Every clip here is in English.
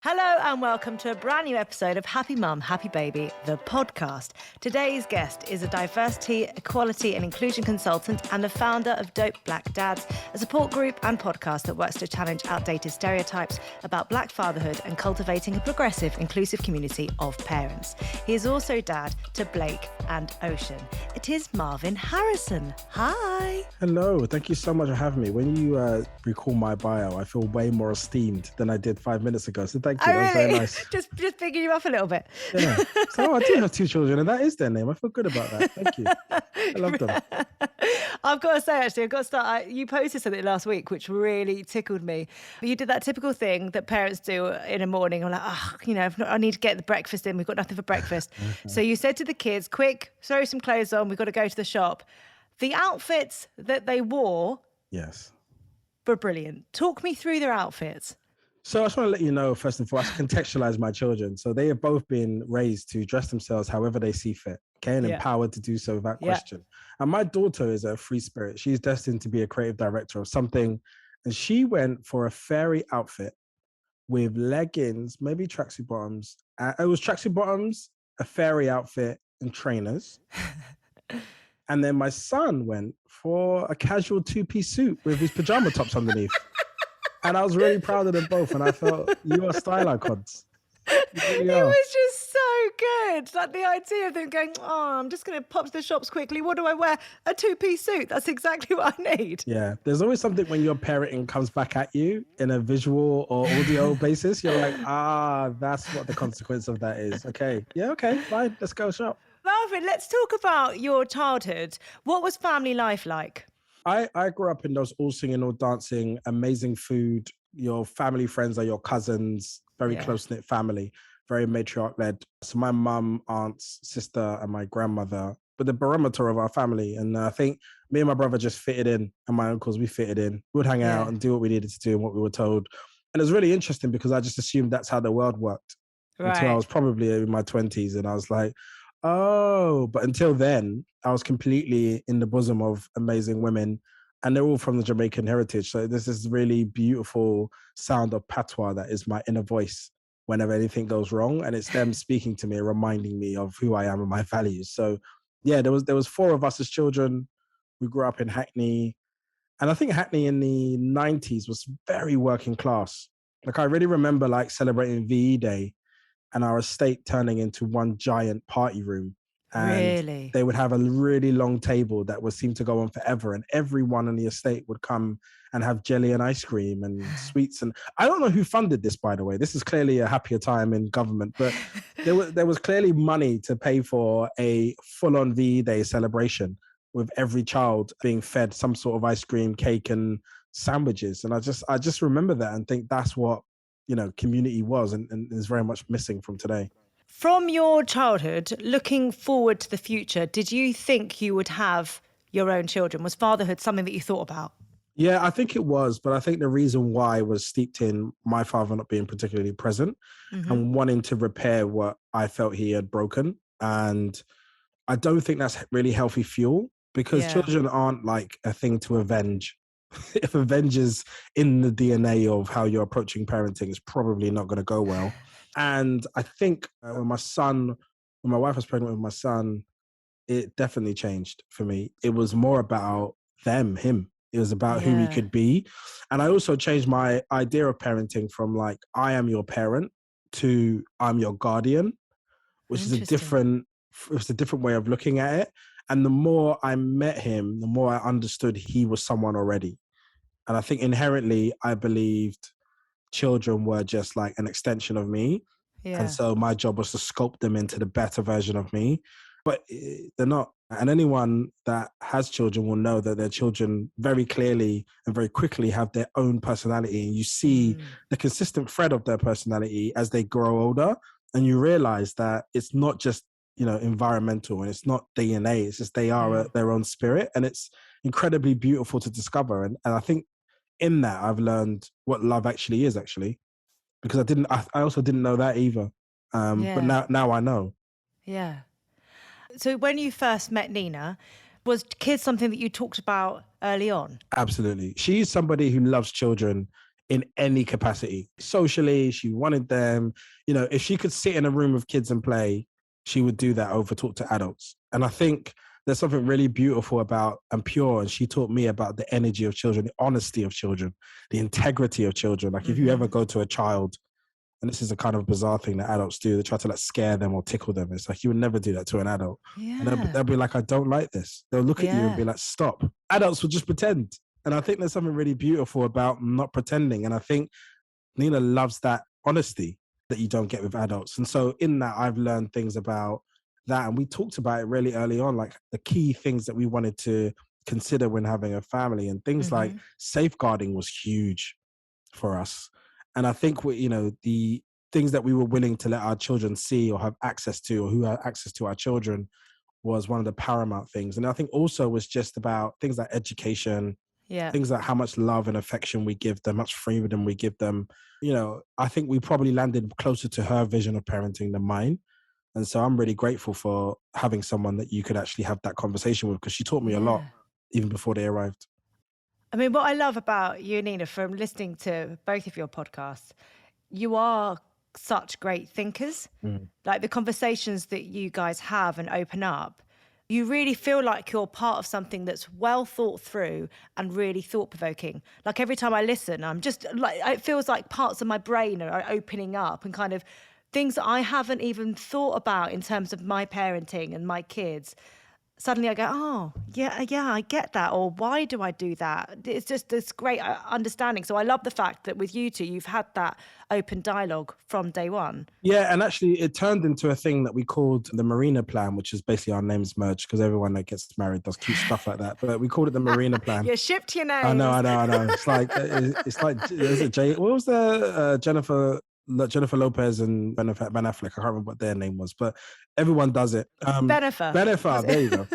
Hello and welcome to a brand new episode of Happy Mum, Happy Baby, the podcast. Today's guest is a diversity, equality and inclusion consultant and the founder of Dope Black Dads, a support group and podcast that works to challenge outdated stereotypes about Black fatherhood and cultivating a progressive, inclusive community of parents. He is also dad to Blake and Ocean. It is Marvin Harrison. Hi. Hello, thank you so much for having me. When you recall my bio, I feel way more esteemed than I did 5 minutes ago. So thank you. Oh, that was really? very nice. just picking you up a little bit. Yeah. So I do have two children, and that is their name. I feel good about that. Thank you. I love them. I've got to say, actually, I've got to start. You posted something last week which really tickled me. You did that typical thing that parents do in a morning. I'm like, I need to get the breakfast in. We've got nothing for breakfast. So you said to the kids, quick, throw some clothes on. We've got to go to the shop. The outfits that they wore Yes. were brilliant. Talk me through their outfits. So I just want to let you know, first and foremost, contextualize my children. So they have both been raised to dress themselves however they see fit, okay, and empowered to do so without question. And my daughter is a free spirit. She's destined to be a creative director of something. And she went for a fairy outfit with leggings, maybe tracksuit bottoms. It was tracksuit bottoms, a fairy outfit, and trainers. And then my son went for a casual two-piece suit with his pajama tops underneath. And I was really proud of them both. And I felt, you are style icons. Really it was just so good. Like the idea of them going, I'm just going to pop to the shops quickly. What do I wear? A two-piece suit. That's exactly what I need. Yeah. There's always something when your parenting comes back at you in a visual or audio basis. You're like, that's what the consequence of that is. Okay. Yeah. Okay. Fine. Let's go shop. Marvin, let's talk about your childhood. What was family life like? I grew up in those all singing, all dancing, amazing food. Your family friends are your cousins, very close-knit family, very matriarch-led. So my mum, aunts, sister, and my grandmother were the barometer of our family. And I think me and my brother just fitted in, and my uncles, we fitted in. We would hang out and do what we needed to do and what we were told. And it was really interesting because I just assumed that's how the world worked until I was probably in my 20s. And I was like, but until then, I was completely in the bosom of amazing women, and they're all from the Jamaican heritage. So there's this really beautiful sound of patois that is my inner voice whenever anything goes wrong, and it's them speaking to me, reminding me of who I am and my values. So yeah, there was four of us as children. We grew up in Hackney, and I think Hackney in the 90s was very working class. Like I really remember like celebrating VE Day and our estate turning into one giant party room. And they would have a really long table that would seem to go on forever. And everyone on the estate would come and have jelly and ice cream and sweets. And I don't know who funded this, by the way. This is clearly a happier time in government, but there was clearly money to pay for a full-on VE Day celebration with every child being fed some sort of ice cream, cake, and sandwiches. And I just remember that and think that's what community was and is very much missing from today. From your childhood, looking forward to the future, did you think you would have your own children? Was fatherhood something that you thought about? Yeah, I think it was. But I think the reason why was steeped in my father not being particularly present and wanting to repair what I felt he had broken. And I don't think that's really healthy fuel because children aren't like a thing to avenge. If avenge is in the DNA of how you're approaching parenting, it's probably not going to go well. And I think when my wife was pregnant with my son, it definitely changed for me. It was more about him. It was about who he could be. And I also changed my idea of parenting from like, I am your parent to I'm your guardian, which is a different way of looking at it. And the more I met him, the more I understood he was someone already. And I think inherently, I believed children were just like an extension of me. Yeah. And so my job was to sculpt them into the better version of me. But they're not. And anyone that has children will know that their children very clearly and very quickly have their own personality. And you see the consistent thread of their personality as they grow older. And you realize that it's not just, environmental and it's not DNA. It's just they are their own spirit. And it's incredibly beautiful to discover. And I think in that I've learned what love actually is, because I also didn't know that either. But now I know. Yeah. So when you first met Nina, was kids something that you talked about early on? Absolutely. She's somebody who loves children in any capacity. Socially, she wanted them. You know, if she could sit in a room with kids and play, she would do that over talk to adults. And I think there's something really beautiful about and pure. And she taught me about the energy of children, the honesty of children, the integrity of children. Like if you ever go to a child, and this is a kind of bizarre thing that adults do, they try to like scare them or tickle them. It's like you would never do that to an adult. Yeah. And they'll be like, I don't like this. They'll look at you and be like, stop. Adults will just pretend. And I think there's something really beautiful about not pretending. And I think Nina loves that honesty that you don't get with adults. And so in that, I've learned things about that. And we talked about it really early on, like the key things that we wanted to consider when having a family, and things like safeguarding was huge for us. And I think the things that we were willing to let our children see or have access to, or who had access to our children, was one of the paramount things. And I think also was just about things like education, things like how much love and affection we give them, much freedom we give them. You know, I think we probably landed closer to her vision of parenting than mine. And so I'm really grateful for having someone that you could actually have that conversation with, because she taught me a lot even before they arrived. I mean, what I love about you, Nina, from listening to both of your podcasts, you are such great thinkers. Like the conversations that you guys have and open up, you really feel like you're part of something that's well thought through and really thought-provoking. Like every time I listen, I'm just like, it feels like parts of my brain are opening up, and kind of things that I haven't even thought about in terms of my parenting and my kids. Suddenly I go, oh, yeah, I get that. Or why do I do that? It's just this great understanding. So I love the fact that with you two, you've had that open dialogue from day one. Yeah, and actually it turned into a thing that we called the Marina Plan, which is basically our names merged, because everyone that gets married does cute stuff like that. But we called it the Marina Plan. You shipped your names. I know. It's like, is it Jay? What was the Jennifer Lopez and Ben Affleck? I can't remember what their name was, but everyone does it. Bennifer, there you go.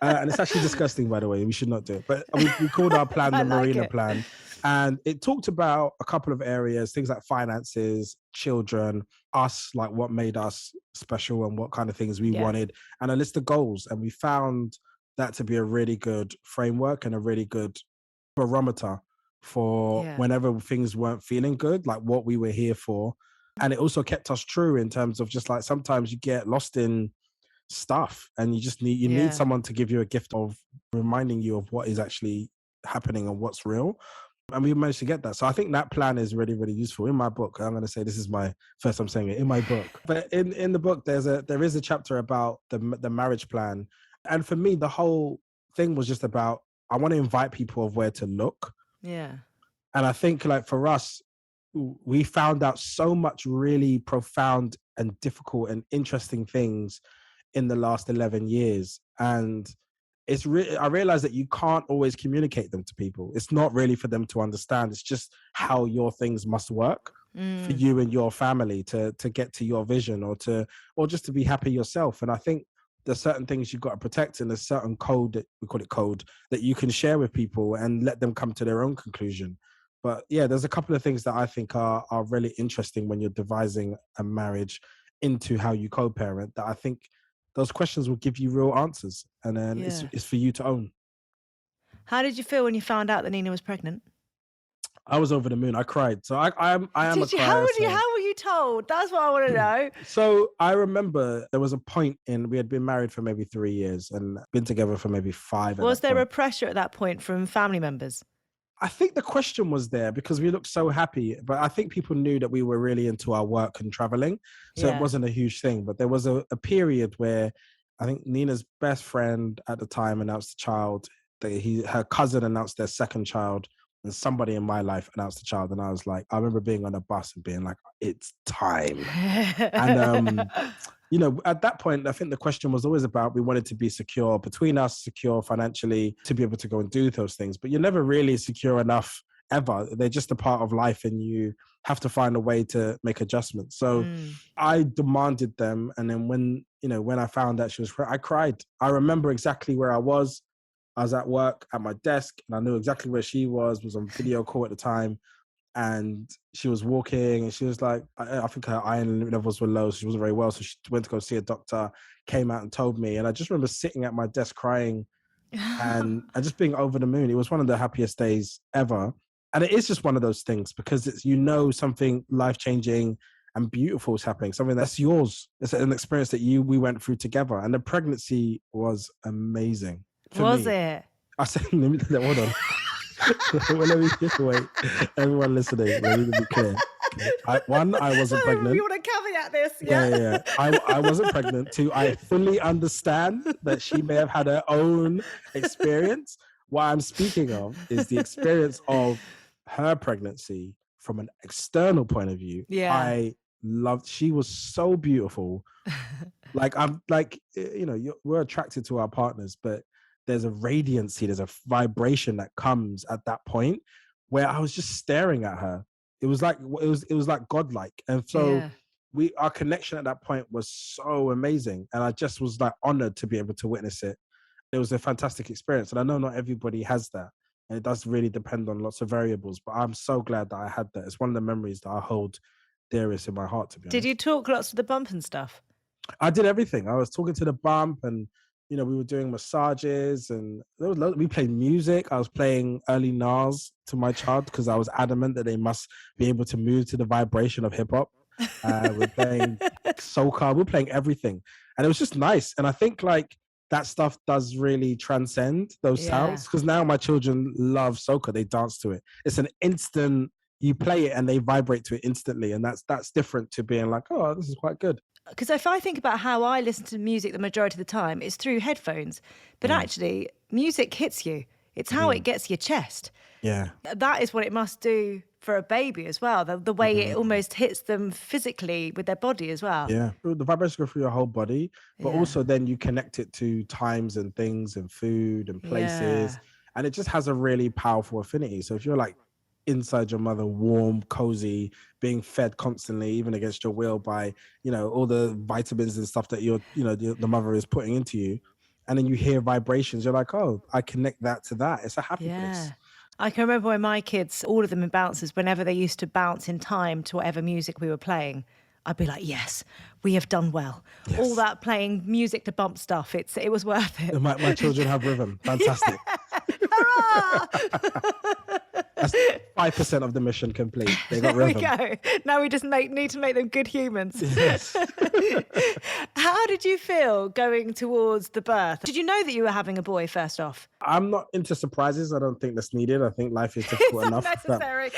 And it's actually disgusting, by the way. We should not do it. But we called our plan the Marina Plan. And it talked about a couple of areas, things like finances, children, us, like what made us special and what kind of things we wanted, and a list of goals. And we found that to be a really good framework and a really good barometer for whenever things weren't feeling good, like what we were here for. And it also kept us true in terms of just like sometimes you get lost in stuff and you just need someone to give you a gift of reminding you of what is actually happening and what's real. And we managed to get that. So I think that plan is really, really useful. In my book, I'm going to say this is my first time saying it, in my book. But in the book, there is a chapter about the marriage plan. And for me, the whole thing was just about, I want to invite people of where to look. Yeah. And I think like for us, we found out so much really profound and difficult and interesting things in the last 11 years. And I realized that you can't always communicate them to people. It's not really for them to understand. It's just how your things must work for you and your family to get to your vision, or just to be happy yourself. And I think there's certain things you've got to protect, and there's certain code, that we call it code, that you can share with people and let them come to their own conclusion. But yeah, there's a couple of things that I think are really interesting when you're devising a marriage into how you co-parent, that I think those questions will give you real answers, and then it's for you to own. How did you feel when you found out that Nina was pregnant? I was over the moon. I cried. So I am a crier. How were you told? That's what I want to know. So I remember there was a point we had been married for maybe 3 years and been together for maybe 5. Was there a pressure at that point from family members? I think the question was there because we looked so happy, but I think people knew that we were really into our work and traveling. So it wasn't a huge thing, but there was a period where I think Nina's best friend at the time announced a child. Her cousin announced their second child, and somebody in my life announced a child. And I was like, I remember being on a bus and being like, it's time. And, at that point, I think the question was always about, we wanted to be secure between us, secure financially, to be able to go and do those things. But you're never really secure enough ever. They're just a part of life, and you have to find a way to make adjustments. So I demanded them. And then when I found that she was pregnant, I cried. I remember exactly where I was. I was at work at my desk, and I knew exactly where she was on video call at the time. And she was walking, and she was like, I think her iron levels were low, so she wasn't very well. So she went to go see a doctor, came out and told me. And I just remember sitting at my desk crying and just being over the moon. It was one of the happiest days ever. And it is just one of those things because it's, something life-changing and beautiful is happening, something that's yours. It's an experience that we went through together. And the pregnancy was amazing for Was me. it? I said, hold on. Let me wait. Everyone listening, let me be clear. I wasn't pregnant. You want to caveat this? Yeah. I wasn't pregnant. Two, I fully understand that she may have had her own experience. What I'm speaking of is the experience of her pregnancy from an external point of view. Yeah. She was so beautiful. Like, we're attracted to our partners, but there's a radiancy, there's a vibration that comes at that point where I was just staring at her. It was like godlike. And so our connection at that point was so amazing. And I just was like honored to be able to witness it. It was a fantastic experience. And I know not everybody has that. And it does really depend on lots of variables, but I'm so glad that I had that. It's one of the memories that I hold dearest in my heart, to be honest. Did you talk lots to the bump and stuff? I did everything. I was talking to the bump, and we were doing massages, and we played music. I was playing early Nas to my child because I was adamant that they must be able to move to the vibration of hip hop. We're playing soca. We're playing everything, and it was just nice. And I think like that stuff does really transcend those sounds, because now my children love soca. They dance to it. It's an instant. You play it and they vibrate to it instantly, and that's different to being like, oh, this is quite good. Because if I think about how I listen to music the majority of the time, it's through headphones. But actually, music hits you. It's how it gets your chest. Yeah. That is what it must do for a baby as well. The way it almost hits them physically with their body as well. Yeah. The vibrations go through your whole body, but also then you connect it to times and things and food and places. And it just has a really powerful affinity. So if you're like inside your mother, warm, cozy, being fed constantly, even against your will by, all the vitamins and stuff that the mother is putting into you. And then you hear vibrations, you're like, oh, I connect that to that. It's a happy place. I can remember when my kids, all of them in bounces, whenever they used to bounce in time to whatever music we were playing, I'd be like, yes, we have done well. Yes. All that playing music to bump stuff, it was worth it. My children have rhythm. Fantastic. Hurrah! That's 5% of the mission complete. They got rhythm. There we go. Now we just need to make them good humans. Yes. How did you feel going towards the birth? Did you know that you were having a boy first off? I'm not into surprises. I don't think that's needed. I think life is difficult enough. It's unnecessary.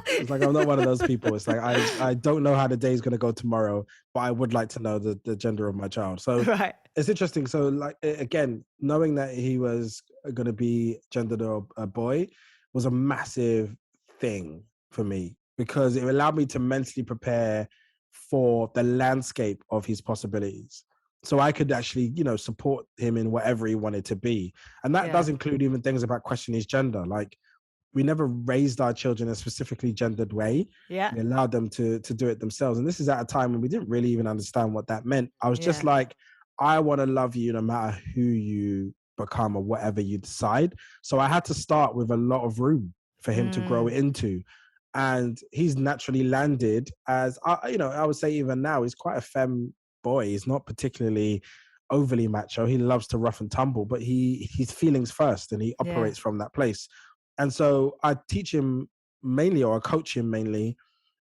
It's like I'm not one of those people. It's like I don't know how the day is going to go tomorrow, but I would like to know the gender of my child. So It's interesting. So like, again, knowing that he was going to be gendered a boy was a massive thing for me, because it allowed me to mentally prepare for the landscape of his possibilities. So I could actually, support him in whatever he wanted to be. And that does include even things about questioning his gender. Like, we never raised our children in a specifically gendered way. Yeah. We allowed them to do it themselves. And this is at a time when we didn't really even understand what that meant. I was just like, I want to love you no matter who you become or whatever you decide. So I had to start with a lot of room for him to grow into. And he's naturally landed as, I would say even now, he's quite a femme boy. He's not particularly overly macho. He loves to rough and tumble, but he's feelings first, and he operates from that place. And so I teach him mainly, or I coach him mainly,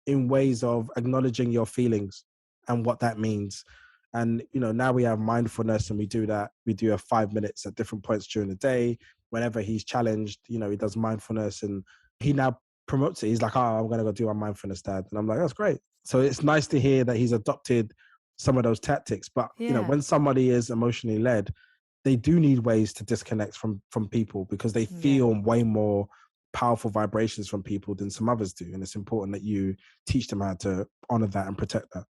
in ways of acknowledging your feelings and what that means. And, now we have mindfulness, and we do that. We do 5 minutes at different points during the day. Whenever he's challenged, he does mindfulness, and he now promotes it. He's like, oh, I'm going to go do my mindfulness, Dad. And I'm like, that's great. So it's nice to hear that he's adopted some of those tactics. But, when somebody is emotionally led, they do need ways to disconnect from people, because they feel way more powerful vibrations from people than some others do. And it's important that you teach them how to honor that and protect that.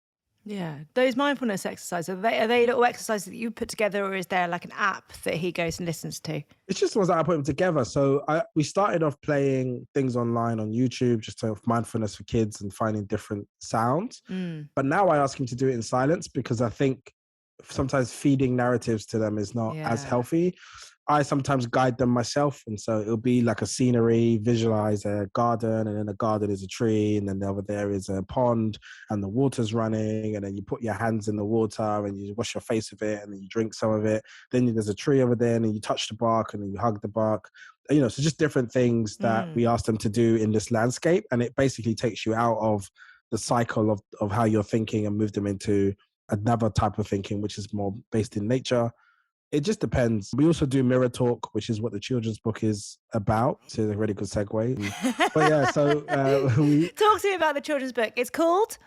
Yeah. Those mindfulness exercises, are they little exercises that you put together, or is there like an app that he goes and listens to? It's just the ones that I put them together. So we started off playing things online on YouTube, just to have mindfulness for kids and finding different sounds. But now I ask him to do it in silence, because I think sometimes feeding narratives to them is not as healthy. I sometimes guide them myself. And so it'll be like a scenery, visualize a garden, and in the garden is a tree, and then over there is a pond and the water's running. And then you put your hands in the water and you wash your face with it, and then you drink some of it. Then there's a tree over there, and then you touch the bark, and then you hug the bark. So just different things that we asked them to do in this landscape. And it basically takes you out of the cycle of how you're thinking and move them into another type of thinking, which is more based in nature. It just depends. We also do Mirror Talk, which is what the children's book is about. So it's a really good segue. But yeah, so Talk to me about the children's book. It's called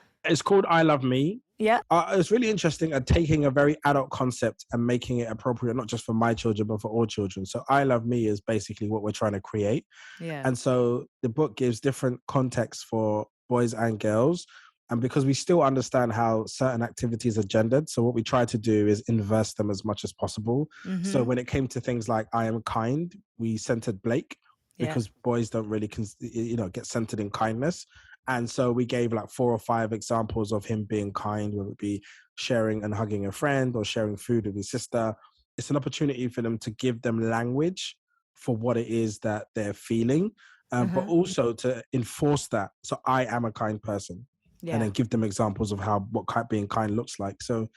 I Love Me. Yeah. It's really interesting at taking a very adult concept and making it appropriate, not just for my children, but for all children. So I Love Me is basically what we're trying to create. Yeah. And so the book gives different contexts for boys and girls. And because we still understand how certain activities are gendered, so what we try to do is inverse them as much as possible. So when it came to things like I Am Kind, we centered Blake because boys don't really, get centered in kindness. And so we gave like 4 or 5 examples of him being kind, whether it be sharing and hugging a friend or sharing food with his sister. It's an opportunity for them to give them language for what it is that they're feeling, but also to enforce that. So I am a kind person. And then give them examples of what being kind looks like. So,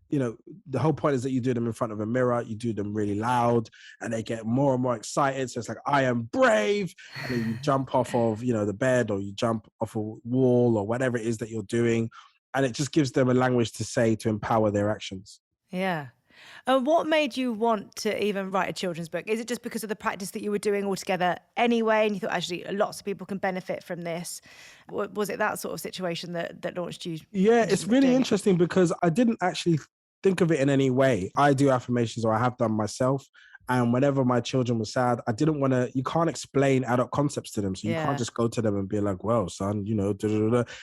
the whole point is that you do them in front of a mirror, you do them really loud, and they get more and more excited. So it's like, I am brave. And then you jump off of, the bed, or you jump off a wall, or whatever it is that you're doing. And it just gives them a language to say to empower their actions. Yeah. And what made you want to even write a children's book? Is it just because of the practice that you were doing altogether anyway, and you thought actually lots of people can benefit from this? Was it that sort of situation that launched you? Yeah, it's really interesting because I didn't actually think of it in any way. I do affirmations, or I have done myself. And whenever my children were sad, I didn't want to, you can't explain adult concepts to them. So you can't just go to them and be like, well, son,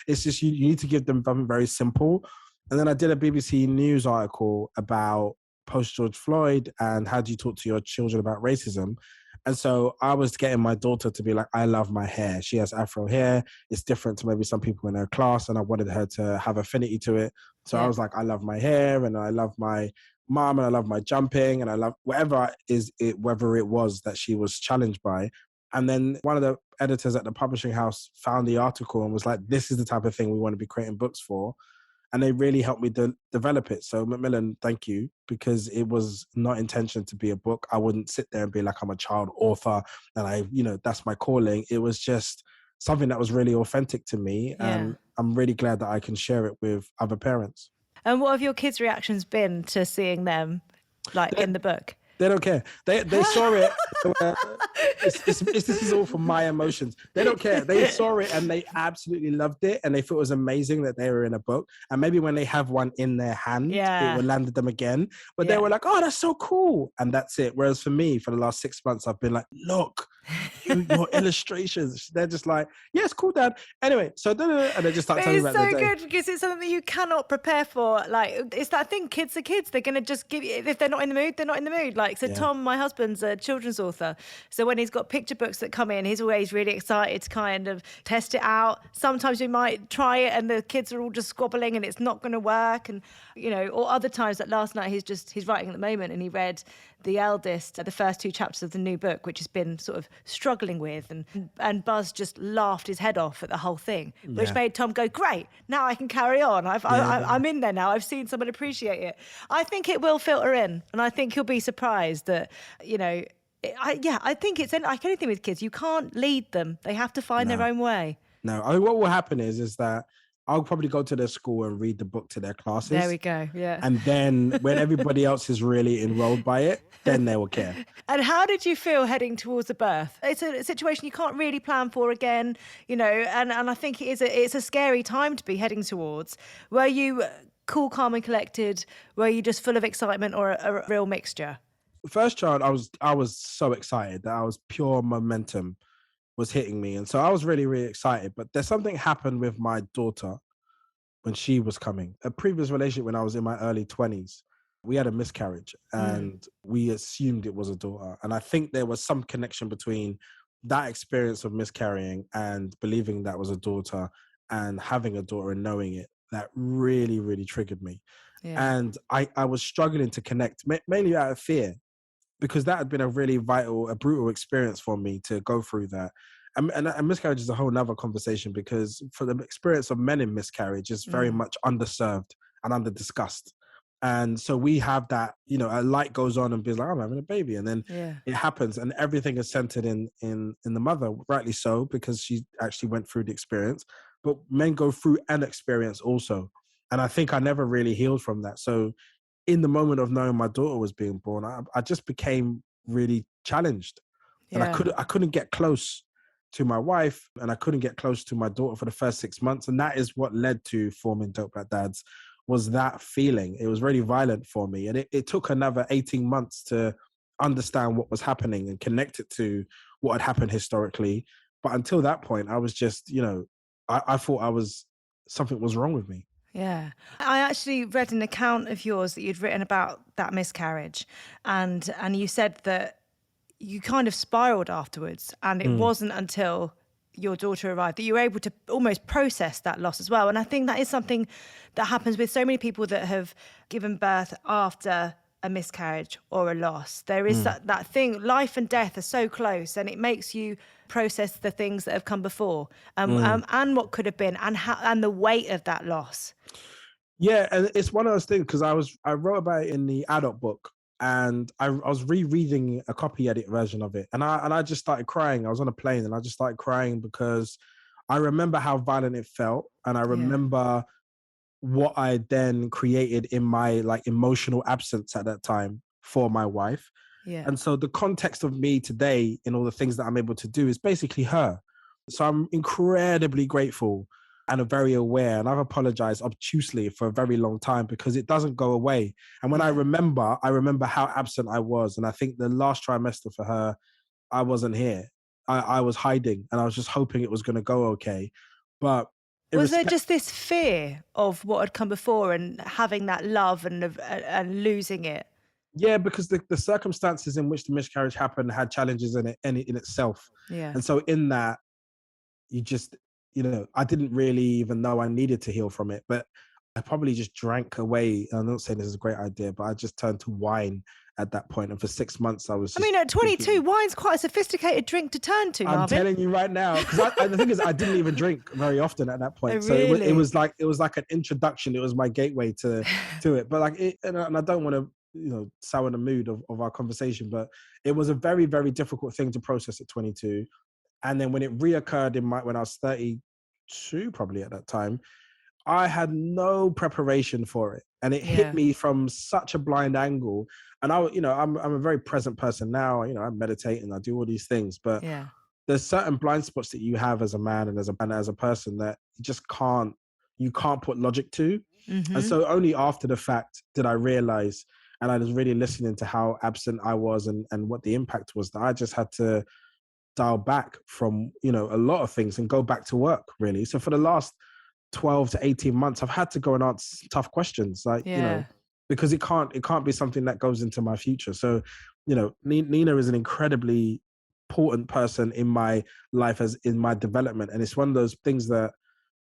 It's just, you need to give them something very simple. And then I did a BBC News article about post-George Floyd and how do you talk to your children about racism. And so I was getting my daughter to be like, I love my hair. She has Afro hair. It's different to maybe some people in her class. And I wanted her to have affinity to it. So I was like, I love my hair, and I love my mom, and I love my jumping, and I love whatever it was that she was challenged by. And then one of the editors at the publishing house found the article and was like, this is the type of thing we want to be creating books for. And they really helped me develop it. So Macmillan, thank you, because it was not intention to be a book. I wouldn't sit there and be like, I'm a child author and that's my calling. It was just something that was really authentic to me. Yeah. And I'm really glad that I can share it with other parents. And what have your kids' reactions been to seeing them in the book? They don't care. They saw it. This is all from my emotions. They don't care. They saw it and they absolutely loved it, and they thought it was amazing that they were in a book. And maybe when they have one in their hand, it will land them again. But they were like, "Oh, that's so cool," and that's it. Whereas for me, for the last 6 months, I've been like, "Look, your illustrations." They're just like, "Yeah, it's cool, Dad." Anyway, so and they just start telling me about their day. It's so good because it's something that you cannot prepare for. Like, it's that thing. Kids are kids. They're gonna just give you, if they're not in the mood, they're not in the mood. Tom, my husband's a children's author. So when he's got picture books that come in, he's always really excited to kind of test it out. Sometimes we might try it and the kids are all just squabbling and it's not going to work. And, or other times, like last night, he's writing at the moment and he read the eldest, the first 2 chapters of the new book, which has been sort of struggling with. And Buzz just laughed his head off at the whole thing, which made Tom go, great, now I can carry on. I'm in there now. I've seen someone appreciate it. I think it will filter in, and I think he'll be surprised that, I think it's like anything with kids. You can't lead them. They have to find their own way. No, I mean, what will happen is that I'll probably go to their school and read the book to their classes. There we go, yeah. And then when everybody else is really enrolled by it, then they will care. And how did you feel heading towards the birth? It's a situation you can't really plan for again, and I think it's a scary time to be heading towards. Were you cool, calm and collected? Were you just full of excitement, or a real mixture? First child, I was so excited that I was pure momentum was hitting me. And so I was really, really excited. But there's something happened with my daughter when she was coming. A previous relationship when I was in my early 20s, we had a miscarriage and we assumed it was a daughter. And I think there was some connection between that experience of miscarrying and believing that was a daughter and having a daughter and knowing it. That really, really triggered me. Yeah. And I was struggling to connect, mainly out of fear, because that had been a really brutal experience for me to go through that. And miscarriage is a whole nother conversation, because for the experience of men in miscarriage is very much underserved and under-discussed. And so we have that, a light goes on and be like, I'm having a baby. And then Yeah. it happens and everything is centered in the mother, rightly so, because she actually went through the experience. But men go through an experience also. And I think I never really healed from that. So in the moment of knowing my daughter was being born, I just became really challenged. And Yeah. I couldn't get close to my wife and I couldn't get close to my daughter for the first 6 months. And that is what led to forming Dope Black Dads, was that feeling. It was really violent for me. And it took another 18 months to understand what was happening and connect it to what had happened historically. But until that point, I was just, I thought something was wrong with me. Yeah. I actually read an account of yours that you'd written about that miscarriage. And you said that you kind of spiraled afterwards. And it wasn't until your daughter arrived that you were able to almost process that loss as well. And I think that is something that happens with so many people that have given birth after a miscarriage or a loss. There is that thing, life and death are so close, and it makes you process the things that have come before, and what could have been, and the weight of that loss. Yeah, and it's one of those things because I wrote about it in the adult book, and I was rereading a copy edit version of it, and I just started crying. I was on a plane and I just started crying because I remember how violent it felt, and I remember what I then created in my like emotional absence at that time for my wife. Yeah. And so the context of me today in all the things that I'm able to do is basically her. So I'm incredibly grateful and very aware. And I've apologized obtusely for a very long time because it doesn't go away. And when I remember how absent I was. And I think the last trimester for her, I wasn't here. I was hiding and I was just hoping it was going to go okay. But was there just this fear of what had come before and having that love and losing it? Yeah, because the circumstances in which the miscarriage happened had challenges in itself. Yeah. And so in that, you just, I didn't really even know I needed to heal from it, but I probably just drank away. I'm not saying this is a great idea, but I just turned to wine at that point. And for 6 months, I was at 22, wine's quite a sophisticated drink to turn to, Marvin. I'm telling you right now, because the thing is, I didn't even drink very often at that point. Oh, so really? it was like an introduction. It was my gateway to it. But like, and I don't want to, sour the mood of our conversation, but it was a very, very difficult thing to process at 22. And then when it reoccurred when I was 32, probably at that time, I had no preparation for it. And it hit me from such a blind angle. And I'm a very present person now. I meditate and I do all these things, but there's certain blind spots that you have as a man and as a person that you can't put logic to. Mm-hmm. And so only after the fact did I realize, and I was really listening to how absent I was and what the impact was, that I just had to dial back from, a lot of things and go back to work, really. So for the last 12 to 18 months, I've had to go and answer tough questions, like, because it can't be something that goes into my future. So, Nina is an incredibly important person in my life, as in my development. And it's one of those things that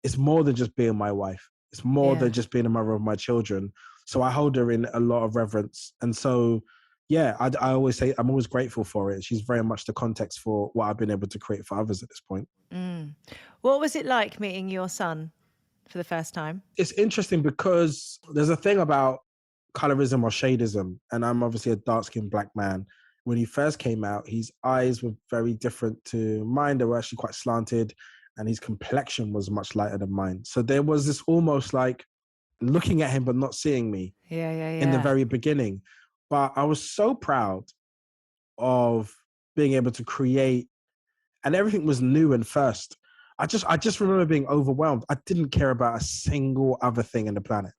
it's more than just being my wife. It's more than just being a mother of my children. So I hold her in a lot of reverence. And so, I always say I'm always grateful for it. She's very much the context for what I've been able to create for others at this point. What was it like meeting your son for the first time? It's interesting because there's a thing about colorism or shadeism, and I'm obviously a dark-skinned Black man. When he first came out, his eyes were very different to mine. They were actually quite slanted, and his complexion was much lighter than mine. So there was this almost like looking at him but not seeing me in the very beginning. But I was so proud of being able to create, and everything was new and first. I just remember being overwhelmed. I didn't care about a single other thing in the planet.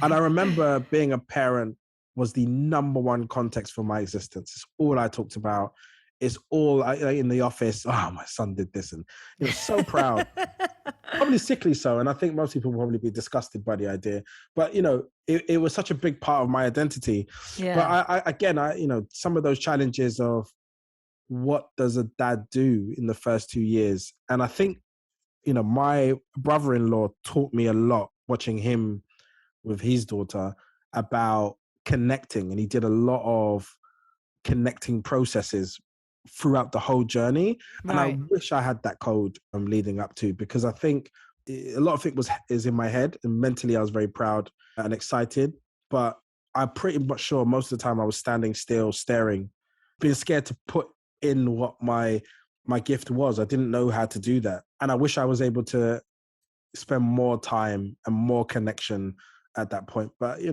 And I remember being a parent was the number one context for my existence. It's all I talked about. It's all in the office. Oh, my son did this. And he was so proud. Probably sickly so. And I think most people will probably be disgusted by the idea. But, it was such a big part of my identity. Yeah. But some of those challenges of what does a dad do in the first 2 years? And I think, my brother-in-law taught me a lot watching him with his daughter about connecting. And he did a lot of connecting processes throughout the whole journey. Right. And I wish I had that code leading up to, because I think a lot of it is in my head, and mentally I was very proud and excited. But I'm pretty much sure most of the time I was standing still, staring, being scared to put in what my gift was. I didn't know how to do that. And I wish I was able to spend more time and more connection at that point. But, it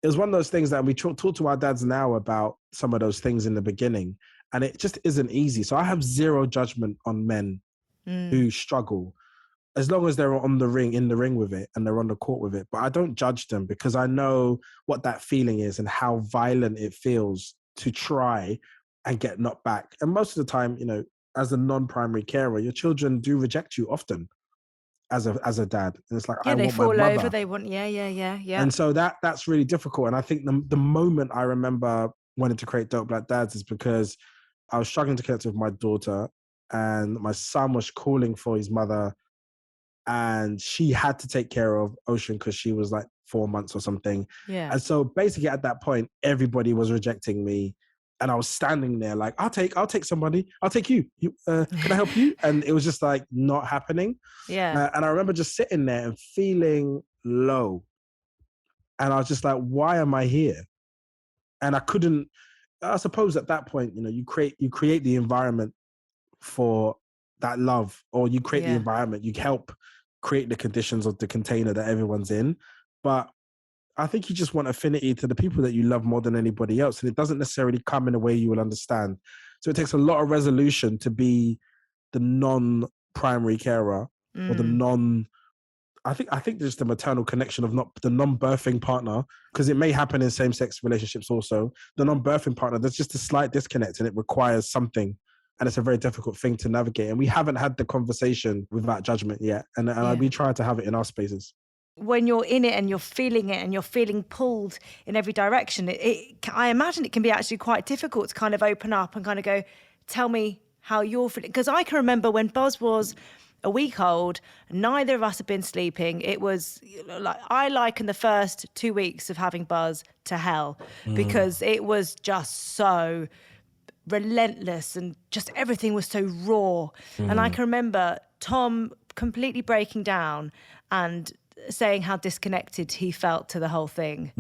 was one of those things that we talk to our dads now about some of those things in the beginning, and it just isn't easy. So I have zero judgment on men who struggle, as long as they're in the ring with it and they're on the court with it. But I don't judge them, because I know what that feeling is and how violent it feels to try and get knocked back. And most of the time, as a non-primary carer, your children do reject you often as a dad. And it's like, Yeah, I they want my fall mother. over. They want, yeah. And so that's really difficult. And I think the moment I remember wanting to create Dope Black Dads is because I was struggling to connect with my daughter, and my son was calling for his mother, and she had to take care of Ocean because she was like 4 months or something. Yeah. And so basically at that point, everybody was rejecting me. And I was standing there like, I'll take somebody. I'll take you. Can I help you? And it was just like not happening. Yeah. And I remember just sitting there and feeling low. And I was just like, why am I here? And I suppose at that point, you create the environment for that love, or you create the environment, you help create the conditions of the container that everyone's in. But I think you just want affinity to the people that you love more than anybody else. And it doesn't necessarily come in a way you will understand. So it takes a lot of resolution to be the non-primary carer, or the I think there's the maternal connection of not the non-birthing partner, because it may happen in same-sex relationships also. The non-birthing partner, there's just a slight disconnect, and it requires something. And it's a very difficult thing to navigate. And we haven't had the conversation without judgment yet. And we try to have it in our spaces. When you're in it and you're feeling it and you're feeling pulled in every direction, I imagine it can be actually quite difficult to kind of open up and kind of go, tell me how you're feeling. Because I can remember when Buzz was a week old, neither of us had been sleeping. It was like, I liken the first 2 weeks of having Buzz to hell, because it was just so relentless and just everything was so raw. And I can remember Tom completely breaking down and saying how disconnected he felt to the whole thing.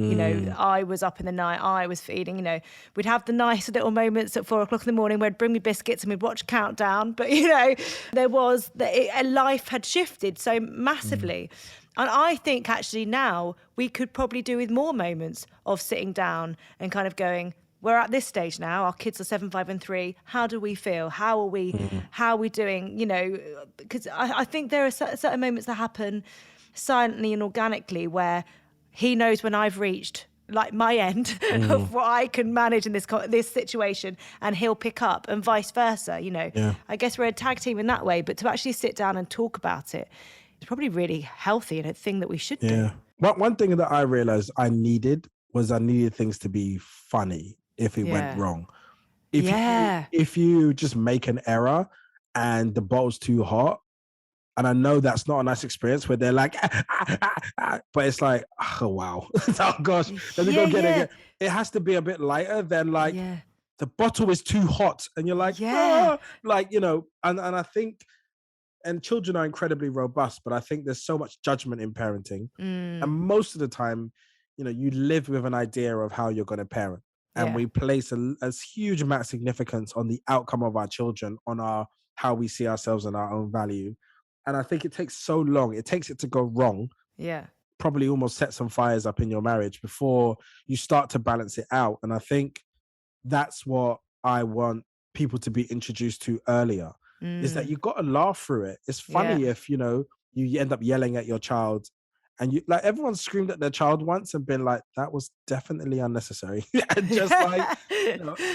I was up in the night, I was feeding, we'd have the nice little moments at 4 o'clock in the morning where he'd bring me biscuits and we'd watch Countdown. But, there was, life had shifted so massively. And I think actually now we could probably do with more moments of sitting down and kind of going, we're at this stage now, our kids are 7, 5 and 3. How do we feel? How are we doing? Because I think there are certain moments that happen silently and organically where he knows when I've reached like my end of what I can manage in this situation, and he'll pick up, and vice versa. I guess we're a tag team in that way, but to actually sit down and talk about it is probably really healthy and a thing that we should do. One thing that I realized I needed things to be funny if it went wrong. If you just make an error and the bottle's too hot, and I know that's not a nice experience where they're like, but it's like, oh, wow. Oh, gosh. Let me go get it. It has to be a bit lighter than like, the bottle is too hot. And you're like, and I think, and children are incredibly robust, but I think there's so much judgment in parenting. And most of the time, you live with an idea of how you're going to parent. And we place a huge amount of significance on the outcome of our children, on how we see ourselves and our own value. And I think it takes so long. It takes it to go wrong. Yeah. Probably almost set some fires up in your marriage before you start to balance it out. And I think that's what I want people to be introduced to earlier, is that you got to laugh through it. It's funny if, you end up yelling at your child, and you like, everyone screamed at their child once and been like, that was definitely unnecessary. And just like,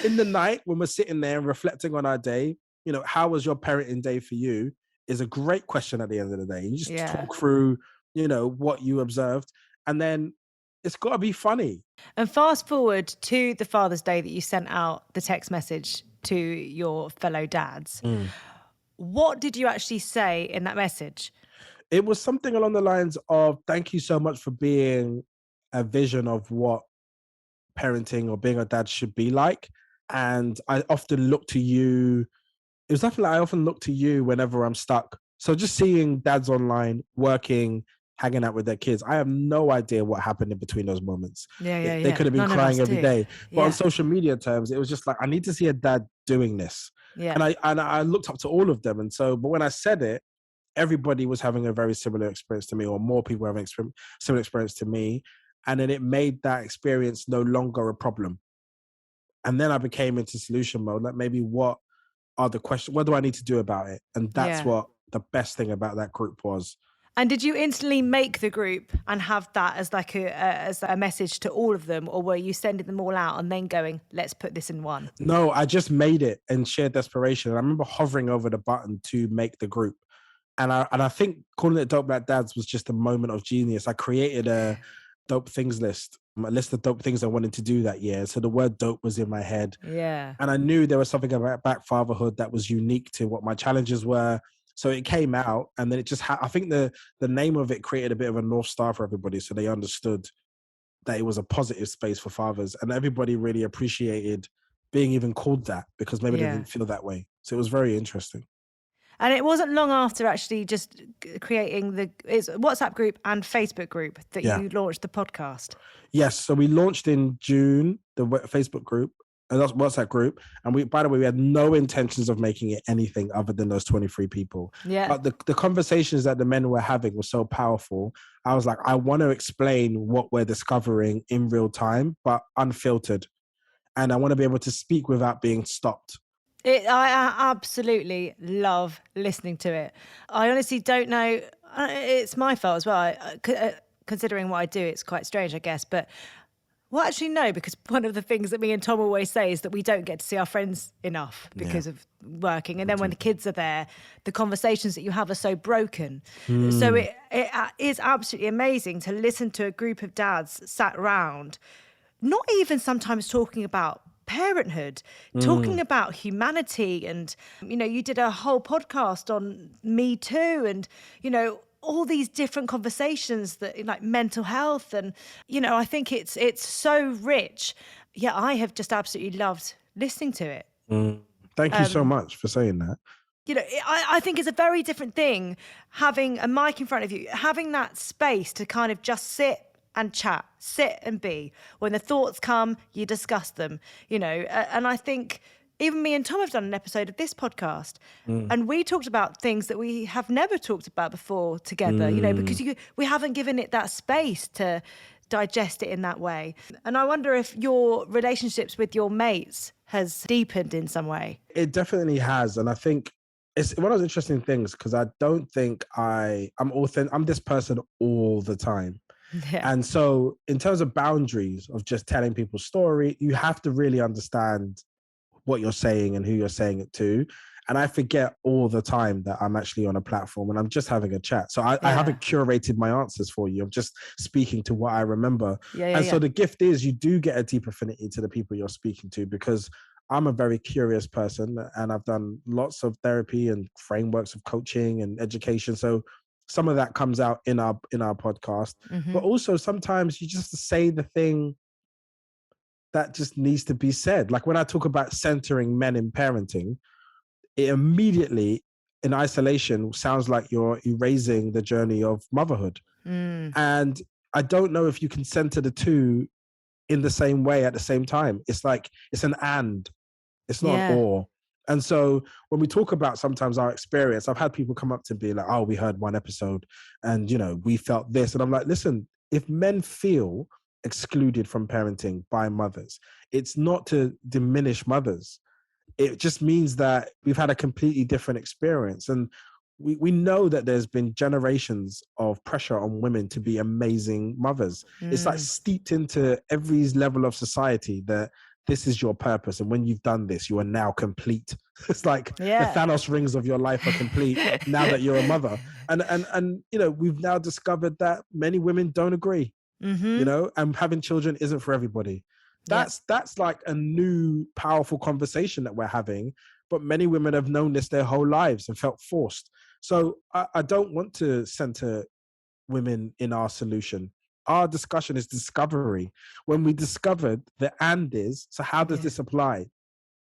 in the night when we're sitting there and reflecting on our day, how was your parenting day for you is a great question at the end of the day. You just talk through, what you observed, and then it's got to be funny. And fast forward to the Father's Day that you sent out the text message to your fellow dads. What did you actually say in that message? It was something along the lines of, thank you so much for being a vision of what parenting or being a dad should be like. And I often look to you. It was definitely, I often look to you whenever I'm stuck. So just seeing dads online working, hanging out with their kids. I have no idea what happened in between those moments. They Yeah. could have been None of us crying every do. day. But on Yeah. social media terms, it was just like, I need to see a dad doing this. Yeah. And I looked up to all of them. And so, but when I said it, everybody was having a very similar experience to me, or more people having similar experience to me. And then it made that experience no longer a problem. And then I became into solution mode. Like, maybe what are the questions? What do I need to do about it? And that's Yeah. what the best thing about that group was. And did you instantly make the group and have that as like as a message to all of them, or were you sending them all out and then going, let's put this in one? No, I just made it and shared desperation. I remember hovering over the button to make the group. And I think calling it Dope Black Dads was just a moment of genius. I created a dope things list, a list of dope things I wanted to do that year. So the word dope was in my head. Yeah. And I knew there was something about Black fatherhood that was unique to what my challenges were. So it came out, and then it just I think the name of it created a bit of a North Star for everybody. So they understood that it was a positive space for fathers, and everybody really appreciated being even called that, because maybe they didn't feel that way. So it was very interesting. And it wasn't long after actually just creating the WhatsApp group and Facebook group that you launched the podcast. Yes. So we launched in June, the Facebook group, and that's WhatsApp group. And by the way, we had no intentions of making it anything other than those 23 people. Yeah. But the conversations that the men were having were so powerful. I was like, I want to explain what we're discovering in real time, but unfiltered. And I want to be able to speak without being stopped. I absolutely love listening to it. I honestly don't know. It's my fault as well. Considering what I do, it's quite strange, I guess. But well, actually, no, because one of the things that me and Tom always say is that we don't get to see our friends enough because of working. And then when the kids are there, the conversations that you have are so broken. So it is absolutely amazing to listen to a group of dads sat around, not even sometimes talking about parenthood, talking about humanity. And, you know, you did a whole podcast on Me Too and, you know, all these different conversations that like mental health. And, you know, I think it's so rich. Yeah, I have just absolutely loved listening to it. Thank you so much for saying that. You know, I think it's a very different thing having a mic in front of you, having that space to kind of just sit and chat, sit and be. When the thoughts come, you discuss them, you know. And I think even me and Tom have done an episode of this podcast and we talked about things that we have never talked about before together, you know, because we haven't given it that space to digest it in that way. And I wonder if your relationships with your mates has deepened in some way. It definitely has. And I think it's one of those interesting things, because I don't think I'm this person all the time. Yeah. And so in terms of boundaries of just telling people's story, you have to really understand what you're saying and who you're saying it to. And I forget all the time that I'm actually on a platform and I'm just having a chat. So I haven't curated my answers for you. I'm just speaking to what I remember. So the gift is you do get a deep affinity to the people you're speaking to, because I'm a very curious person and I've done lots of therapy and frameworks of coaching and education. So some of that comes out in our podcast, but also sometimes you just say the thing that just needs to be said. Like when I talk about centering men in parenting, it immediately in isolation sounds like you're erasing the journey of motherhood. And I don't know if you can center the two in the same way at the same time. It's like, it's an and, it's not an or. And so when we talk about sometimes our experience, I've had people come up to be like, oh, we heard one episode and, you know, we felt this. And I'm like, listen, if men feel excluded from parenting by mothers, it's not to diminish mothers. It just means that we've had a completely different experience. And we know that there's been generations of pressure on women to be amazing mothers. It's like steeped into every level of society that this is your purpose. And when you've done this, you are now complete. It's like the Thanos rings of your life are complete now that you're a mother. And you know, we've now discovered that many women don't agree, you know, and having children isn't for everybody. That's like a new powerful conversation that we're having, but many women have known this their whole lives and felt forced. So I don't want to center women in our solution. Our discussion is discovery. When we discovered the and is, so how does this apply?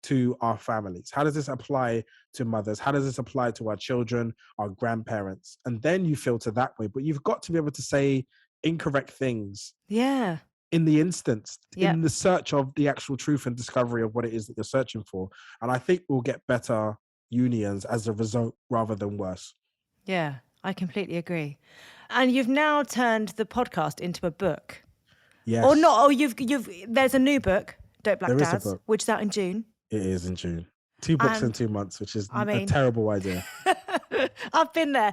to our families? How does this apply to mothers? How does this apply to our children, our grandparents? And then you filter that way. But you've got to be able to say incorrect things Yeah. in the instance, Yep. in the search of the actual truth and discovery of what it is that you're searching for. And I think we'll get better unions as a result rather than worse. Yeah, I completely agree. And you've now turned the podcast into a book. Yes. Or not, there's a new book, Dope Black There is a Dads, book. which is out in June. It is in June. 2 books in And 2 months, which is I a mean- terrible idea. I've been there.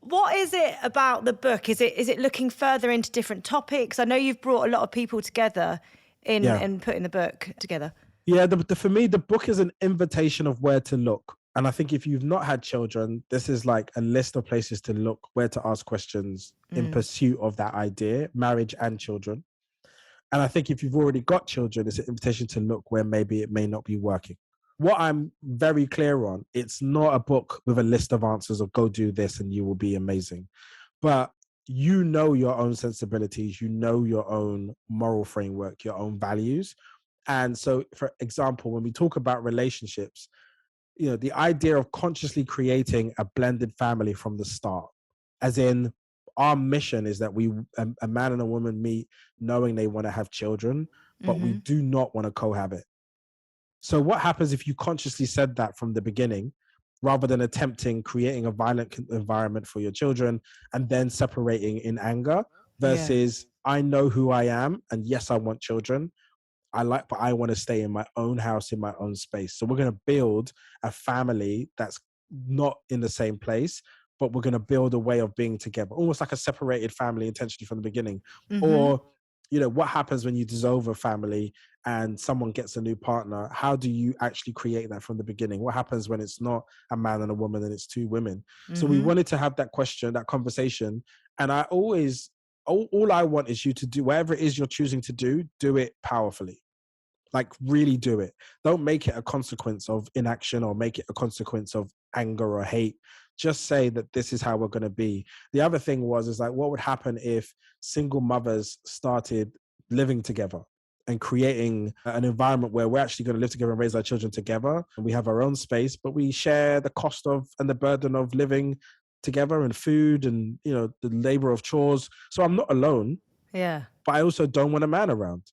What is it about the book? Is it looking further into different topics? I know you've brought a lot of people together in putting the book together. Yeah, for me, the book is an invitation of where to look. And I think if you've not had children, this is like a list of places to look, where to ask questions in pursuit of that idea, marriage and children. And I think if you've already got children, it's an invitation to look where maybe it may not be working. What I'm very clear on, it's not a book with a list of answers of go do this and you will be amazing. But you know your own sensibilities, you know your own moral framework, your own values. And so, for example, when we talk about relationships, the idea of consciously creating a blended family from the start, as in our mission is that a man and a woman meet knowing they want to have children, but we do not want to cohabit. So what happens if you consciously said that from the beginning, rather than creating a violent environment for your children and then separating in anger versus I know who I am and yes, I want children. But I want to stay in my own house, in my own space. So we're going to build a family that's not in the same place, but we're going to build a way of being together, almost like a separated family intentionally from the beginning. Or, what happens when you dissolve a family and someone gets a new partner? How do you actually create that from the beginning? What happens when it's not a man and a woman and it's 2 women? So we wanted to have that conversation. And I always, all I want is you to do whatever it is you're choosing to do it powerfully. Like really do it. Don't make it a consequence of inaction or make it a consequence of anger or hate. Just say that this is how we're going to be. The other thing is like, what would happen if single mothers started living together and creating an environment where we're actually going to live together and raise our children together, and we have our own space, but we share the cost of and the burden of living together and food and, the labor of chores. So I'm not alone. Yeah. But I also don't want a man around.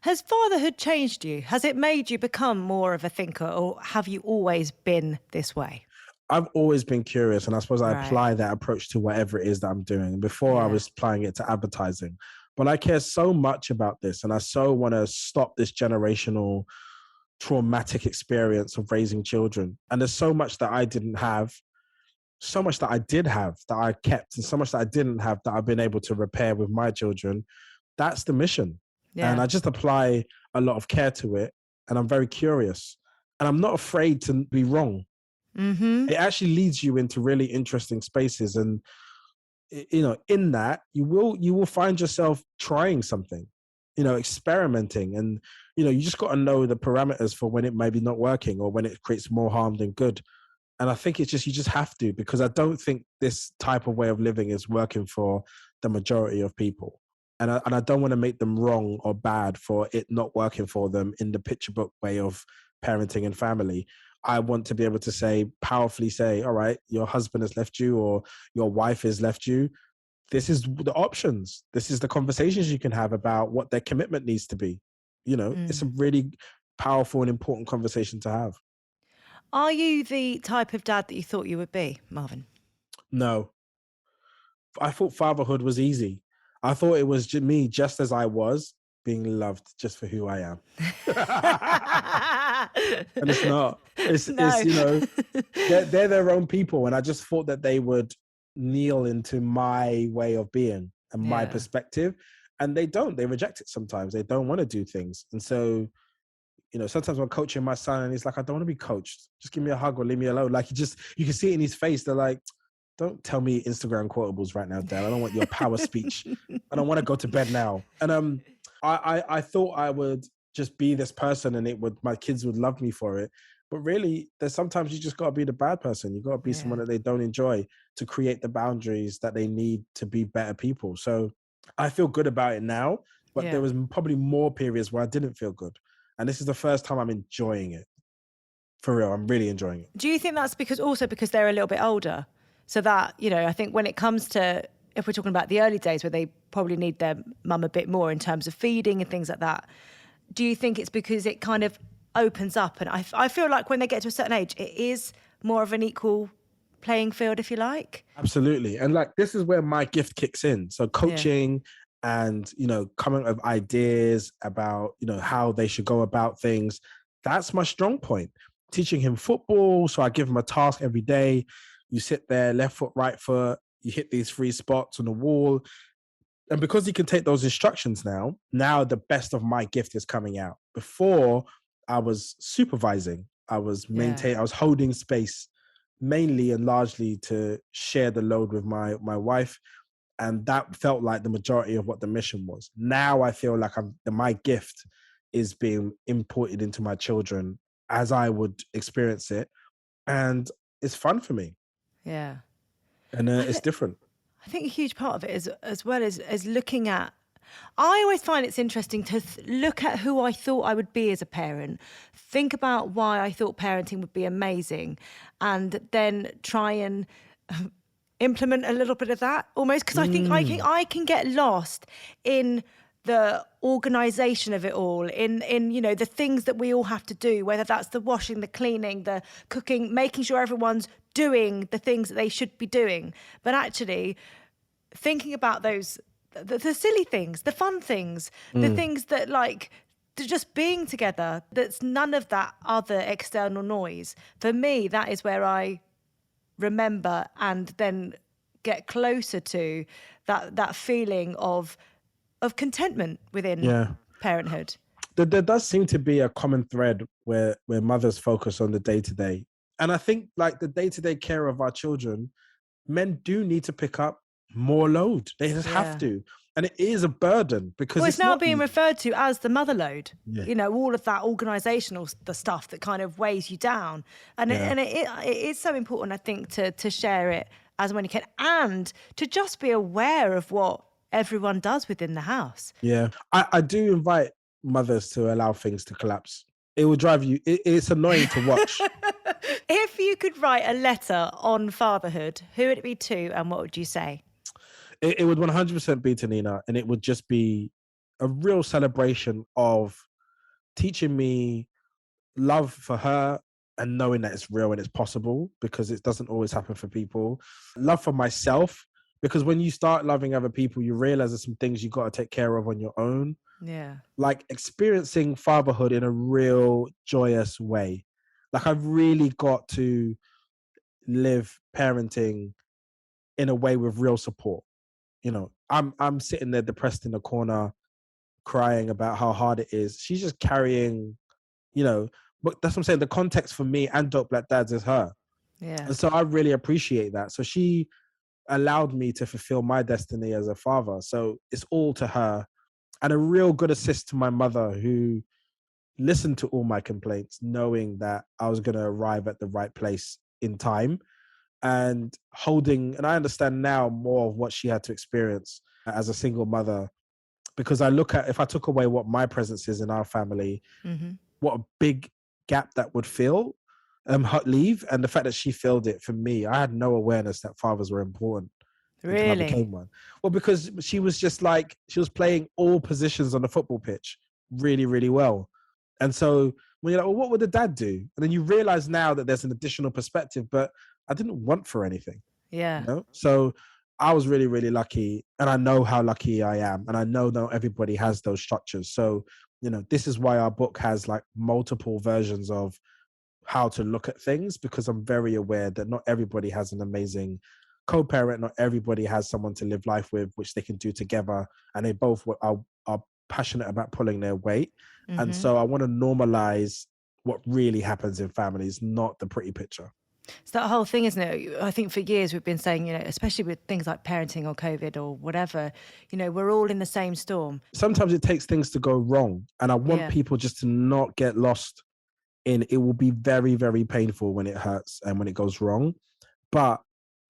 Has fatherhood changed you? Has it made you become more of a thinker, or have you always been this way? I've always been curious, and I suppose I Right. apply that approach to whatever it is that I'm doing. Before I was applying it to advertising, but I care so much about this, and I so want to stop this generational traumatic experience of raising children. And there's so much that I didn't have, so much that I did have that I kept, and so much that I didn't have that I've been able to repair with my children. That's the mission. Yeah. And I just apply a lot of care to it. And I'm very curious. And I'm not afraid to be wrong. It actually leads you into really interesting spaces. And, in that, you will find yourself trying something, experimenting. And, you just got to know the parameters for when it may be not working or when it creates more harm than good. And I think you just have to, because I don't think this type of way of living is working for the majority of people. And I don't want to make them wrong or bad for it not working for them in the picture book way of parenting and family. I want to be able to powerfully say, all right, your husband has left you or your wife has left you. This is the options. This is the conversations you can have about what their commitment needs to be. It's a really powerful and important conversation to have. Are you the type of dad that you thought you would be, Marvin? No. I thought fatherhood was easy. I thought it was me just as I was, being loved just for who I am. And it's not. It's they're their own people. And I just thought that they would kneel into my way of being and my perspective. And they don't. They reject it sometimes. They don't want to do things. And so, sometimes I'm coaching my son and he's like, I don't want to be coached. Just give me a hug or leave me alone. Like you can see it in his face. They're like, don't tell me Instagram quotables right now, Dad. I don't want your power speech. I don't want to go to bed now. And I thought I would just be this person and my kids would love me for it. But really, there's sometimes you just got to be the bad person. You got to be someone that they don't enjoy to create the boundaries that they need to be better people. So I feel good about it now, but there was probably more periods where I didn't feel good. And this is the first time I'm enjoying it. For real, I'm really enjoying it. Do you think that's because they're a little bit older? So that, I think when it comes to, if we're talking about the early days where they probably need their mum a bit more in terms of feeding and things like that, do you think it's because it kind of opens up? And I feel like when they get to a certain age, it is more of an equal playing field, if you like. Absolutely. And like, this is where my gift kicks in. So coaching and, coming up with ideas about, how they should go about things. That's my strong point. Teaching him football. So I give him a task every day. You sit there, left foot, right foot, you hit these 3 spots on the wall. And because he can take those instructions now the best of my gift is coming out. Before, I was supervising. I was I was holding space mainly and largely to share the load with my wife. And that felt like the majority of what the mission was. Now I feel like my gift is being imported into my children as I would experience it. And it's fun for me. Yeah. And it's different. I think a huge part of it is, as well as looking at, I always find it's interesting to look at who I thought I would be as a parent, think about why I thought parenting would be amazing, and then try and implement a little bit of that almost, because I think I can get lost in the organization of it all, in the things that we all have to do, whether that's the washing, the cleaning, the cooking, making sure everyone's doing the things that they should be doing. But actually thinking about those, the silly things, the fun things, the things that like just being together, that's none of that other external noise. For me, that is where I remember and then get closer to that feeling of contentment within parenthood. There does seem to be a common thread where mothers focus on the day-to-day. And I think like the day-to-day care of our children, men do need to pick up more load. They just have to. And it is a burden because it's now being referred to as the mother load. Yeah. All of that organizational the stuff that kind of weighs you down. And it is so important, I think, to share it as when you can, and to just be aware of what everyone does within the house. Yeah. I do invite mothers to allow things to collapse. It will drive you, it's annoying to watch. If you could write a letter on fatherhood, who would it be to and what would you say? It would 100% be to Nina, and it would just be a real celebration of teaching me love for her and knowing that it's real and it's possible, because it doesn't always happen for people. Love for myself, because when you start loving other people, you realize there's some things you got to take care of on your own. Yeah. Like experiencing fatherhood in a real joyous way. Like I've really got to live parenting in a way with real support. I'm sitting there depressed in the corner, crying about how hard it is. She's just carrying, but that's what I'm saying. The context for me and Dope Black Dads is her. Yeah. And so I really appreciate that. So she allowed me to fulfill my destiny as a father. So it's all to her, and a real good assist to my mother, who listened to all my complaints, knowing that I was going to arrive at the right place in time. And I understand now more of what she had to experience as a single mother, because I look at, if I took away what my presence is in our family, what a big gap that would leave. And the fact that she filled it for me, I had no awareness that fathers were important. Really? I became one. Well, because she was just like, she was playing all positions on the football pitch really, really well. And so when you're like, well, what would the dad do? And then you realize now that there's an additional perspective, but I didn't want for anything. Yeah. So I was really, really lucky, and I know how lucky I am. And I know not everybody has those structures. So, this is why our book has like multiple versions of how to look at things, because I'm very aware that not everybody has an amazing co-parent. Not everybody has someone to live life with, which they can do together. And they both are passionate about pulling their weight. And so I want to normalize what really happens in families, not the pretty picture. It's that whole thing, isn't it? I think for years we've been saying, especially with things like parenting or COVID or whatever, we're all in the same storm. Sometimes it takes things to go wrong. And I want people just to not get lost in, it will be very, very painful when it hurts and when it goes wrong. But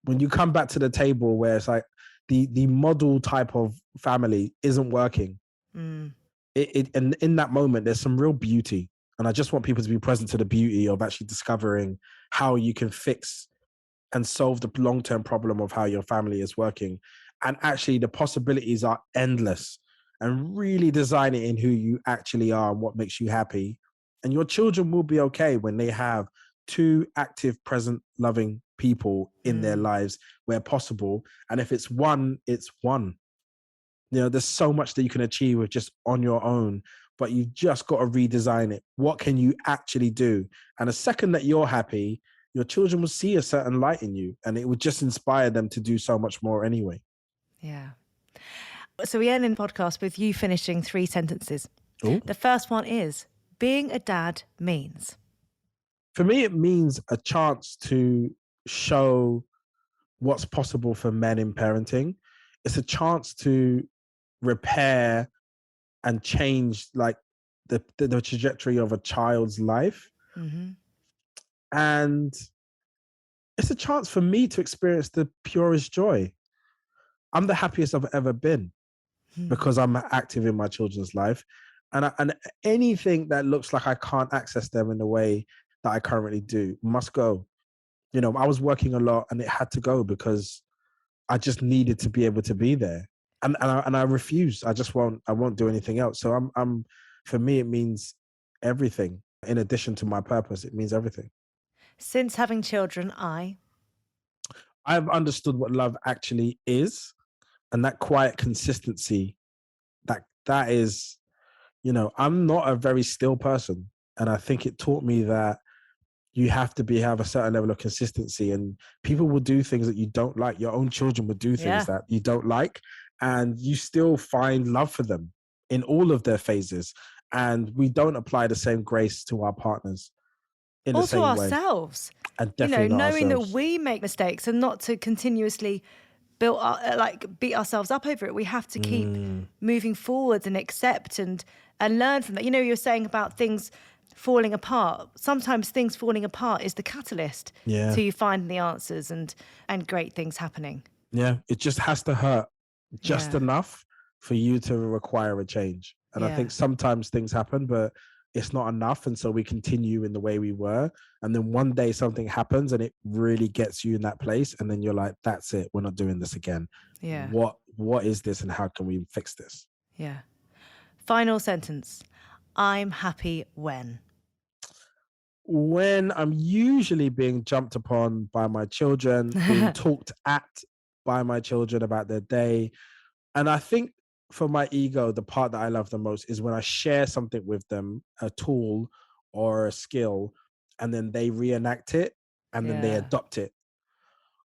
when you come back to the table where it's like the model type of family isn't working, and in that moment, there's some real beauty. And I just want people to be present to the beauty of actually discovering how you can fix and solve the long-term problem of how your family is working. And actually the possibilities are endless, and really design it in who you actually are and what makes you happy. And your children will be okay when they have two active, present, loving people in their lives where possible. And if it's one, it's one. You know, there's so much that you can achieve with just on your own, but you've just got to redesign it. What can you actually do? And the second that you're happy, your children will see a certain light in you, and it would just inspire them to do so much more anyway. Yeah. So we end in the podcast with you finishing 3 sentences. Ooh. The first one is, being a dad means? For me, it means a chance to show what's possible for men in parenting. It's a chance to repair and change like the trajectory of a child's life. Mm-hmm. And it's a chance for me to experience the purest joy. I'm the happiest I've ever been because I'm active in my children's life. And anything that looks like I can't access them in the way that I currently do must go. You know, I was working a lot and it had to go because I just needed to be able to be there. And I refuse. I won't do anything else. So for me, it means everything. In addition to my purpose, it means everything. Since having children, I've understood what love actually is, and that quiet consistency, that is, you know, I'm not a very still person. And I think it taught me that you have to have a certain level of consistency, and people will do things that you don't like. Your own children will do things that you don't like, and you still find love for them in all of their phases. And we don't apply the same grace to our partners in the same way. Also ourselves. And definitely knowing ourselves. that we make mistakes and not to continuously beat ourselves up over it. We have to keep moving forwards and accept and learn from that. You know, you're saying about things falling apart. Sometimes things falling apart is the catalyst to you finding the answers and great things happening. Yeah, it just has to hurt just enough for you to require a change. And I think sometimes things happen, but it's not enough. And so we continue in the way we were. And then one day something happens and it really gets you in that place. And then you're like, that's it. We're not doing this again. Yeah. What is this and how can we fix this? Yeah. Final sentence. I'm happy when I'm usually being jumped upon by my children, being talked at by my children about their day. And I think for my ego, the part that I love the most is when I share something with them, a tool or a skill, and then they reenact it and then they adopt it.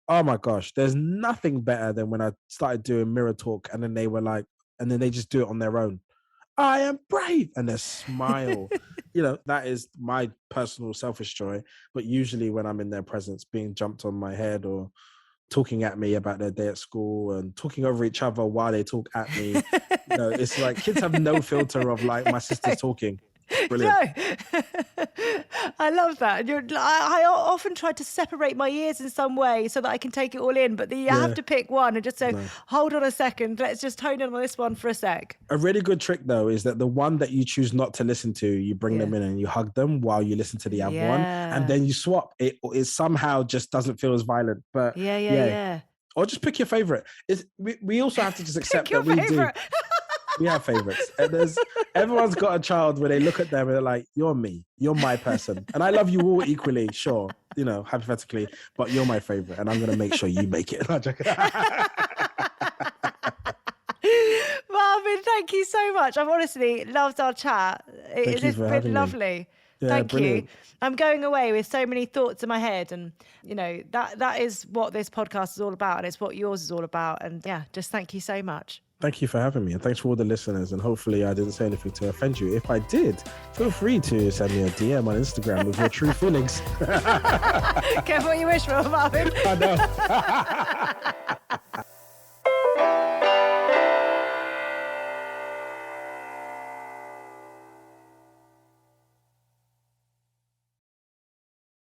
Oh my gosh, there's nothing better than when I started doing mirror talk and then they were like, and then they just do it on their own. I am brave. And they smile. You know, that is my personal selfish joy. But usually when I'm in their presence, being jumped on my head or talking at me about their day at school and talking over each other while they talk at me. You know, it's like kids have no filter of like my sister's talking. Brilliant. No. I love that. I often try to separate my ears in some way so that I can take it all in, but you have to pick one and just say, hold on a second, let's just hone in on this one for a sec. A really good trick though is that the one that you choose not to listen to, you bring them in and you hug them while you listen to the other one, and then you swap. It somehow just doesn't feel as violent. But yeah. Or just pick your favorite. We also have to just accept that we do. We have favorites. And everyone's got a child where they look at them and they're like, you're me, you're my person. And I love you all equally, sure, you know, hypothetically, but you're my favorite and I'm going to make sure you make it. Marvin, thank you so much. I've honestly loved our chat. It's been lovely. Yeah, thank brilliant. you. I'm going away with so many thoughts in my head, and you know that is what this podcast is all about, and it's what yours is all about. And yeah, just thank you so much. Thank you for having me, and thanks for all the listeners, and hopefully I didn't say anything to offend you. If I did, feel free to send me a DM on Instagram with your true feelings. Careful what you wish for, Marvin. I know.